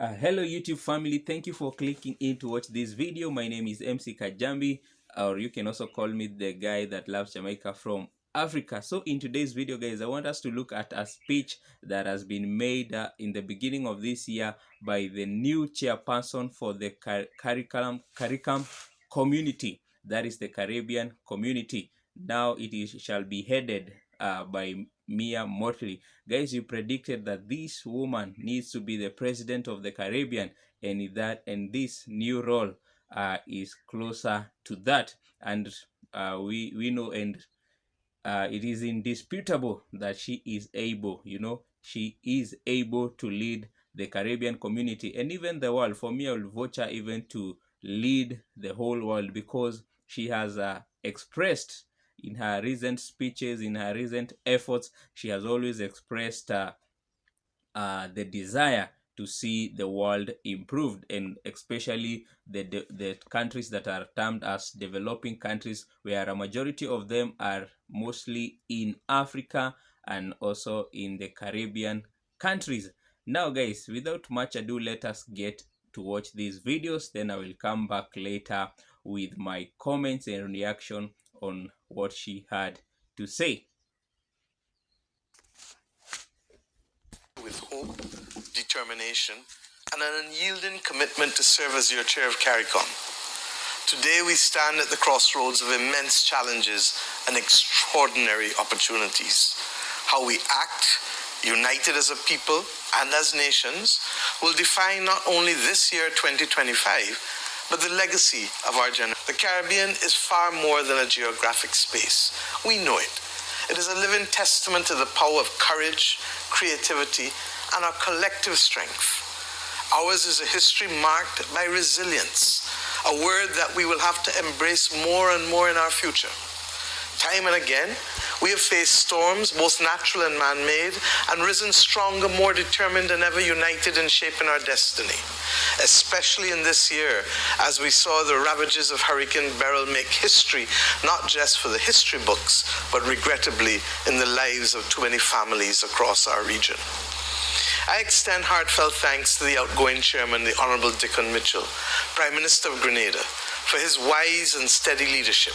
Hello YouTube family, thank you for clicking in to watch this video. My name is MC Kajambi, or you can also call me the guy that loves Jamaica from Africa. So in today's video guys, I want us to look at a speech that has been made in the beginning of this year by the new chairperson for the CARICOM community, that is the Caribbean community. Now shall be headed by Motley. Guys, you predicted that this woman needs to be the president of the Caribbean, and this new role is closer to that. And we know, and it is indisputable that she is able, she is able to lead the Caribbean community and even the world. For me, I will vote her even to lead the whole world, because she has expressed in her recent speeches, in her recent efforts, she has always expressed the desire to see the world improved, and especially the countries that are termed as developing countries, where a majority of them are mostly in Africa and also in the Caribbean countries. Now guys, without much ado, let us get to watch these videos, then I will come back later with my comments and reaction on what she had to say. With hope, determination, and an unyielding commitment to serve as your chair of CARICOM. Today we stand at the crossroads of immense challenges and extraordinary opportunities. How we act, united as a people and as nations, will define not only this year 2025, but the legacy of our generation. The Caribbean is far more than a geographic space. We know it. It is a living testament to the power of courage, creativity, and our collective strength. Ours is a history marked by resilience, a word that we will have to embrace more and more in our future. Time and again, we have faced storms, both natural and man-made, and risen stronger, more determined than ever, united in shaping our destiny. Especially in this year, as we saw the ravages of Hurricane Beryl make history, not just for the history books, but regrettably in the lives of too many families across our region. I extend heartfelt thanks to the outgoing chairman, the Honorable Dickon Mitchell, Prime Minister of Grenada, for his wise and steady leadership.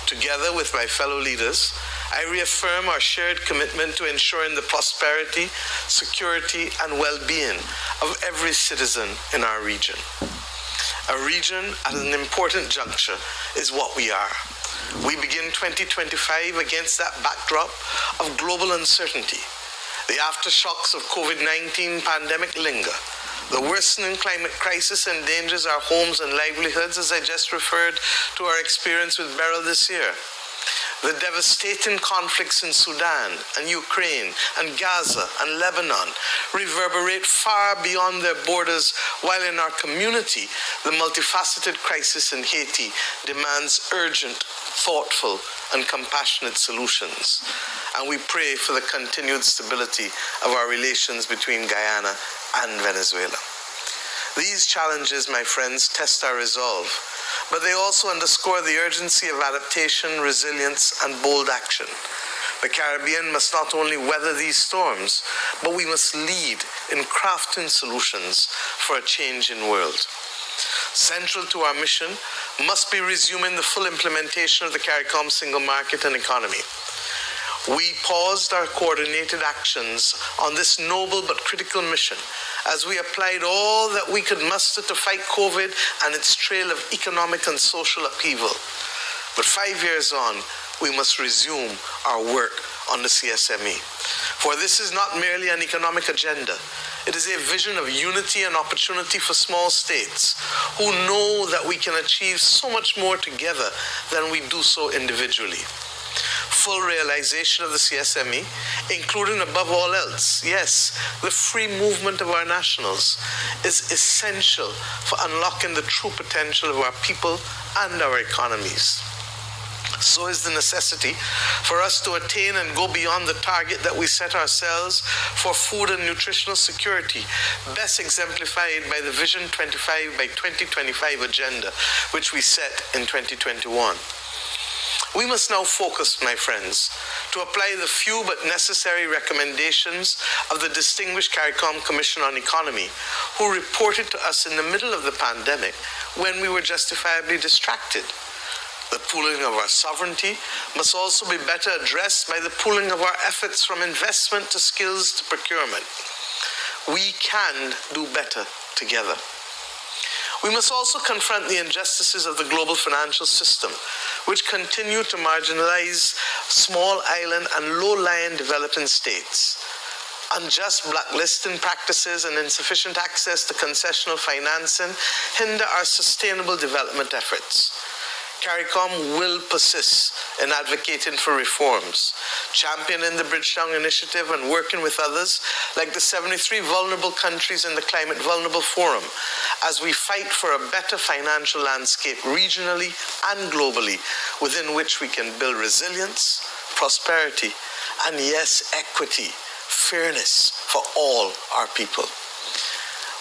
Together with my fellow leaders, I reaffirm our shared commitment to ensuring the prosperity, security, and well-being of every citizen in our region. A region at an important juncture is what we are. We begin 2025 against that backdrop of global uncertainty. The aftershocks of COVID-19 pandemic linger. The worsening climate crisis endangers our homes and livelihoods, as I just referred to our experience with Beryl this year. The devastating conflicts in Sudan and Ukraine and Gaza and Lebanon reverberate far beyond their borders, while in our community, the multifaceted crisis in Haiti demands urgent, thoughtful, and compassionate solutions. And we pray for the continued stability of our relations between Guyana and Venezuela. These challenges, my friends, test our resolve, but they also underscore the urgency of adaptation, resilience, and bold action. The Caribbean must not only weather these storms, but we must lead in crafting solutions for a changing world. Central to our mission must be resuming the full implementation of the CARICOM single market and economy. We paused our coordinated actions on this noble but critical mission as we applied all that we could muster to fight COVID and its trail of economic and social upheaval. But 5 years on, we must resume our work on the CSME. For this is not merely an economic agenda. It is a vision of unity and opportunity for small states who know that we can achieve so much more together than we do so individually. Full realization of the CSME, including above all else, yes, the free movement of our nationals, is essential for unlocking the true potential of our people and our economies. So is the necessity for us to attain and go beyond the target that we set ourselves for food and nutritional security, best exemplified by the Vision 25 by 2025 agenda, which we set in 2021. We must now focus, my friends, to apply the few but necessary recommendations of the distinguished CARICOM Commission on Economy, who reported to us in the middle of the pandemic when we were justifiably distracted. The pooling of our sovereignty must also be better addressed by the pooling of our efforts from investment to skills to procurement. We can do better together. We must also confront the injustices of the global financial system, which continue to marginalize small island and low-lying developing states. Unjust blacklisting practices and insufficient access to concessional financing hinder our sustainable development efforts. CARICOM will persist in advocating for reforms, championing the Bridgetown Initiative and working with others like the 73 vulnerable countries in the Climate Vulnerable Forum as we fight for a better financial landscape regionally and globally within which we can build resilience, prosperity, and yes, equity, fairness for all our people.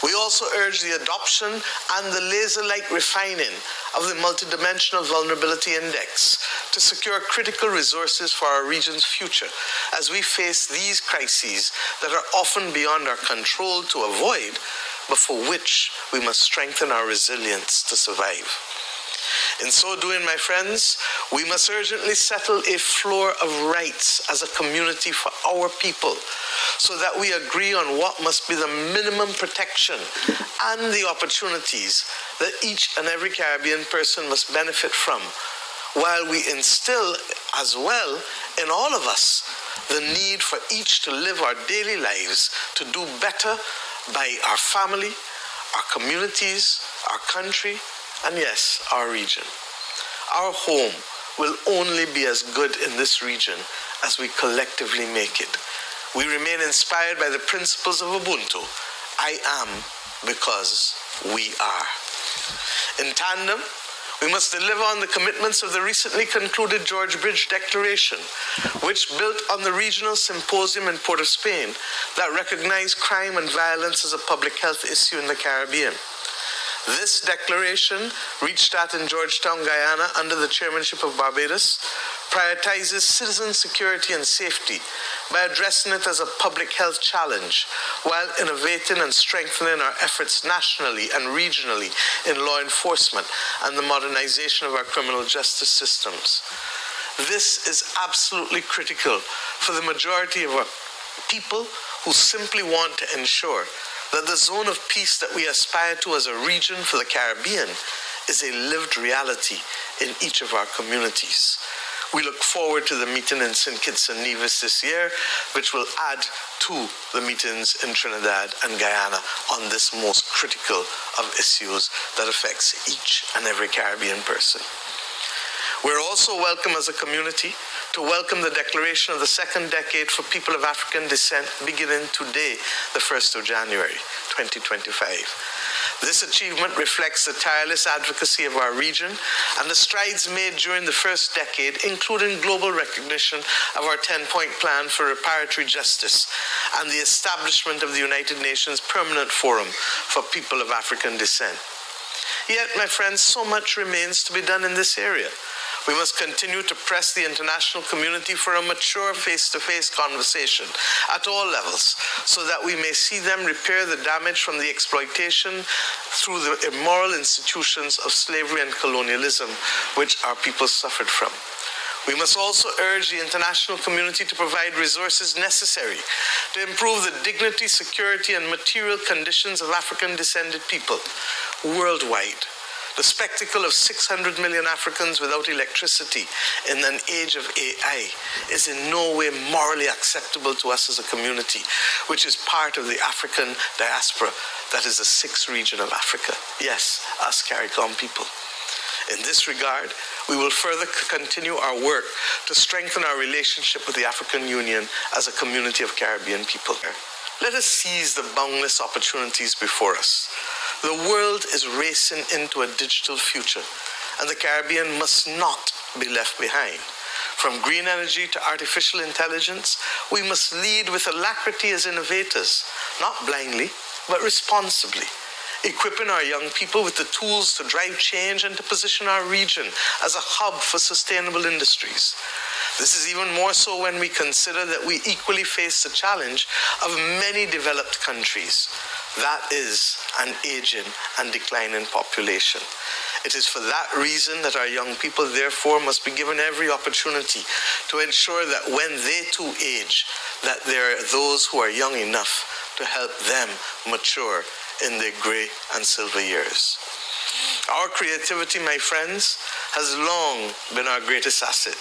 We also urge the adoption and the laser-like refining of the Multidimensional Vulnerability Index to secure critical resources for our region's future as we face these crises that are often beyond our control to avoid, but for which we must strengthen our resilience to survive. In so doing, my friends, we must urgently settle a floor of rights as a community for our people so that we agree on what must be the minimum protection and the opportunities that each and every Caribbean person must benefit from, while we instill as well in all of us the need for each to live our daily lives to do better by our family, our communities, our country, and yes, our region. Our home will only be as good in this region as we collectively make it. We remain inspired by the principles of Ubuntu. I am because we are. In tandem, we must deliver on the commitments of the recently concluded George Bridge Declaration, which built on the regional symposium in Port of Spain that recognized crime and violence as a public health issue in the Caribbean. This declaration, reached at in Georgetown, Guyana, under the chairmanship of Barbados, prioritizes citizen security and safety by addressing it as a public health challenge, while innovating and strengthening our efforts nationally and regionally in law enforcement and the modernization of our criminal justice systems. This is absolutely critical for the majority of our people who simply want to ensure that the zone of peace that we aspire to as a region for the Caribbean is a lived reality in each of our communities. We look forward to the meeting in St. Kitts and Nevis this year, which will add to the meetings in Trinidad and Guyana on this most critical of issues that affects each and every Caribbean person. We're also welcome as a community to welcome the declaration of the second decade for people of African descent beginning today, the 1st of January, 2025. This achievement reflects the tireless advocacy of our region and the strides made during the first decade, including global recognition of our 10-point plan for reparatory justice and the establishment of the United Nations Permanent Forum for people of African descent. Yet, my friends, so much remains to be done in this area. We must continue to press the international community for a mature face-to-face conversation at all levels so that we may see them repair the damage from the exploitation through the immoral institutions of slavery and colonialism which our people suffered from. We must also urge the international community to provide resources necessary to improve the dignity, security, and material conditions of African-descended people worldwide. The spectacle of 600 million Africans without electricity in an age of AI is in no way morally acceptable to us as a community, which is part of the African diaspora that is the sixth region of Africa. Yes, us CARICOM people. In this regard, we will further continue our work to strengthen our relationship with the African Union as a community of Caribbean people. Let us seize the boundless opportunities before us. The world is racing into a digital future, and the Caribbean must not be left behind. From green energy to artificial intelligence, we must lead with alacrity as innovators, not blindly, but responsibly, equipping our young people with the tools to drive change and to position our region as a hub for sustainable industries. This is even more so when we consider that we equally face the challenge of many developed countries. That is an aging and declining population. It is for that reason that our young people, therefore, must be given every opportunity to ensure that when they too age, that there are those who are young enough to help them mature in their grey and silver years. Our creativity, my friends, has long been our greatest asset.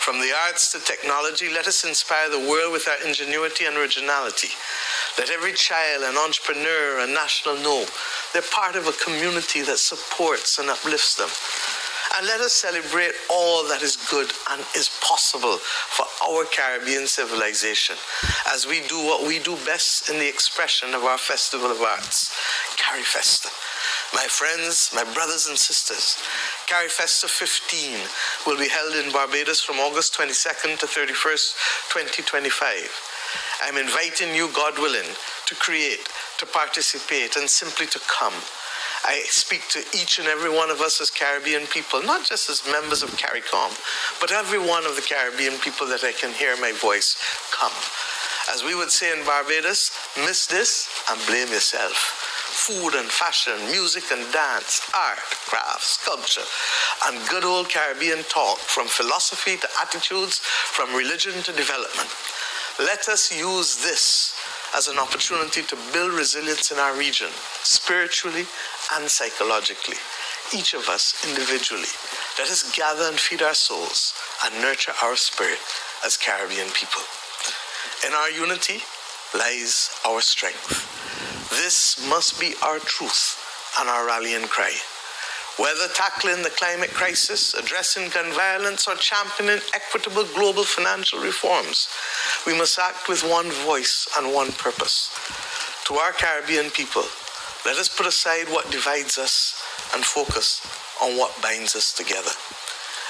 From the arts to technology, let us inspire the world with our ingenuity and originality. Let every child and entrepreneur and national know they're part of a community that supports and uplifts them. And let us celebrate all that is good and is possible for our Caribbean civilization as we do what we do best in the expression of our Festival of Arts, Carifesta. My friends, my brothers and sisters, Carifesta 15 will be held in Barbados from August 22nd to 31st, 2025. I'm inviting you, God willing, to create, to participate, and simply to come. I speak to each and every one of us as Caribbean people, not just as members of CARICOM, but every one of the Caribbean people that I can hear my voice, come. As we would say in Barbados, miss this and blame yourself. Food and fashion, music and dance, art, crafts, sculpture, and good old Caribbean talk, from philosophy to attitudes, from religion to development. Let us use this as an opportunity to build resilience in our region, spiritually and psychologically, each of us individually. Let us gather and feed our souls and nurture our spirit as Caribbean people. In our unity lies our strength. This must be our truth and our rallying cry. Whether tackling the climate crisis, addressing gun violence, or championing equitable global financial reforms, we must act with one voice and one purpose. To our Caribbean people, let us put aside what divides us and focus on what binds us together.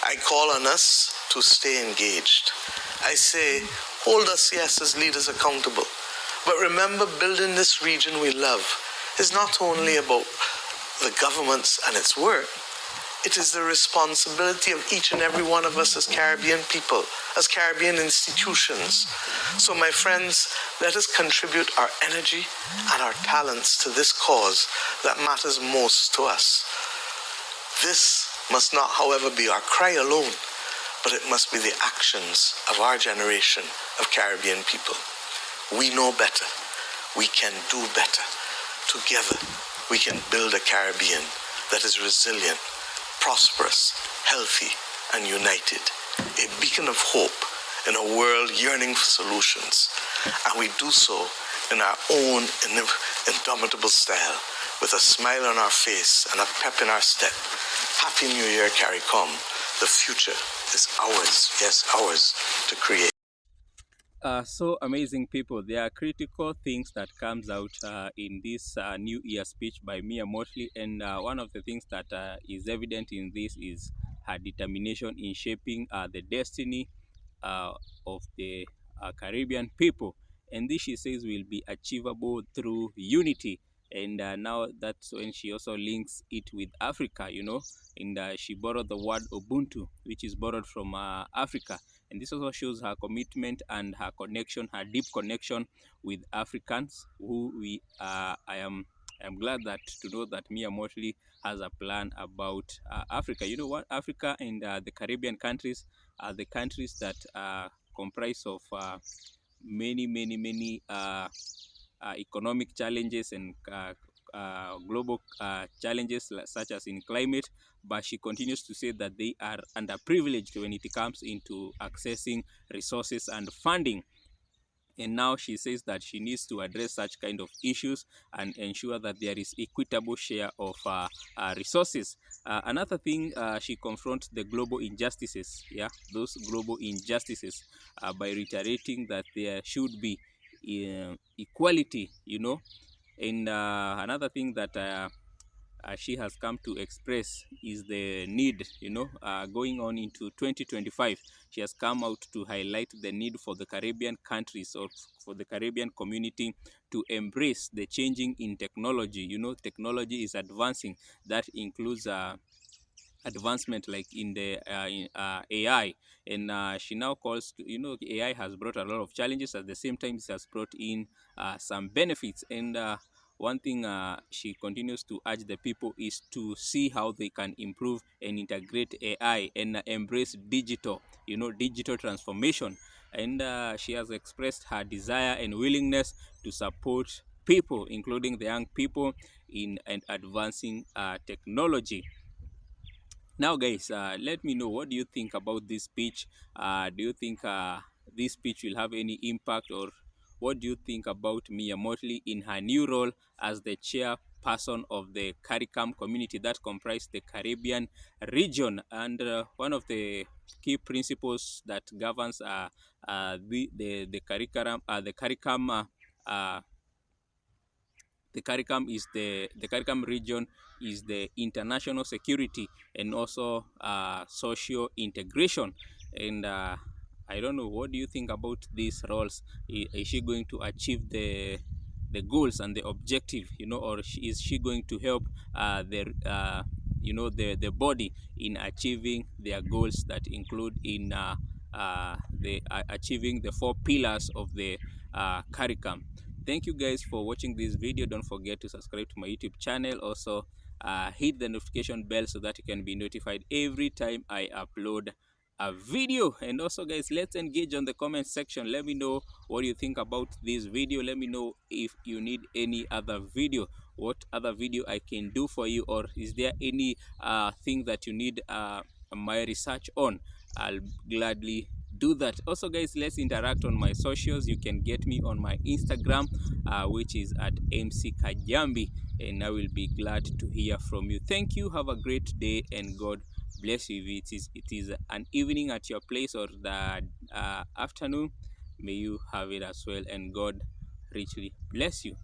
I call on us to stay engaged. I say, hold us, yes, as leaders accountable. But remember, building this region we love is not only about the governments and its work. It is the responsibility of each and every one of us as Caribbean people, as Caribbean institutions. So, my friends, let us contribute our energy and our talents to this cause that matters most to us. This must not, however, be our cry alone, but it must be the actions of our generation of Caribbean people. We know better. We can do better. Together, we can build a Caribbean that is resilient, prosperous, healthy, and united. A beacon of hope in a world yearning for solutions. And we do so in our own indomitable style, with a smile on our face and a pep in our step. Happy New Year, CARICOM. The future is ours, yes, ours to create. So amazing, people. There are critical things that comes out in this New Year speech by Mia Motley, and one of the things that is evident in this is her determination in shaping the destiny of the Caribbean people. And this, she says, will be achievable through unity. And now that's when she also links it with Africa, you know, and she borrowed the word Ubuntu, which is borrowed from Africa. And this also shows her commitment and her connection, her deep connection with Africans, who I am glad that to know that Mia Motley has a plan about Africa. You know what? Africa and the Caribbean countries are the countries that comprise of many economic challenges and global challenges, such as in climate, but she continues to say that they are underprivileged when it comes into accessing resources and funding. And now she says that she needs to address such kind of issues and ensure that there is equitable share of resources. Another thing, she confronts the global injustices, those global injustices, by reiterating that there should be equality, you know. And another thing that she has come to express is the need, going on into 2025. She has come out to highlight the need for the Caribbean countries, or for the Caribbean community, to embrace the changing in technology. Technology is advancing. That includes advancement like in the AI, and she now calls to, AI has brought a lot of challenges. At the same time, it has brought in some benefits, and one thing she continues to urge the people is to see how they can improve and integrate AI and embrace digital transformation. And she has expressed her desire and willingness to support people, including the young people, in and advancing technology. Now, guys, let me know, what do you think about this speech? Do you think this speech will have any impact, or what do you think about Mia Motley in her new role as the chairperson of the CARICOM community that comprise the Caribbean region? And one of the key principles that governs the curriculum, the CARICOM is the CARICOM region is the international security and also social integration. And I don't know, what do you think about these roles? Is she going to achieve the goals and the objective, or is she going to help the body in achieving their goals that include in the achieving the 4 pillars of the CARICOM? Thank you guys for watching this video. Don't forget to subscribe to my YouTube channel. Also hit the notification bell so that you can be notified every time I upload a video. And also, guys, let's engage on the comment section. Let me know what you think about this video. Let me know if you need any other video, what other video I can do for you, or is there any thing that you need my research on. I'll gladly do that. Also, guys, let's interact on my socials. You can get me on my Instagram, which is at MC Kajambi, and I will be glad to hear from you. Thank you. Have a great day, and God bless you. If it is an evening at your place, or the afternoon, may you have it as well, and God richly bless you.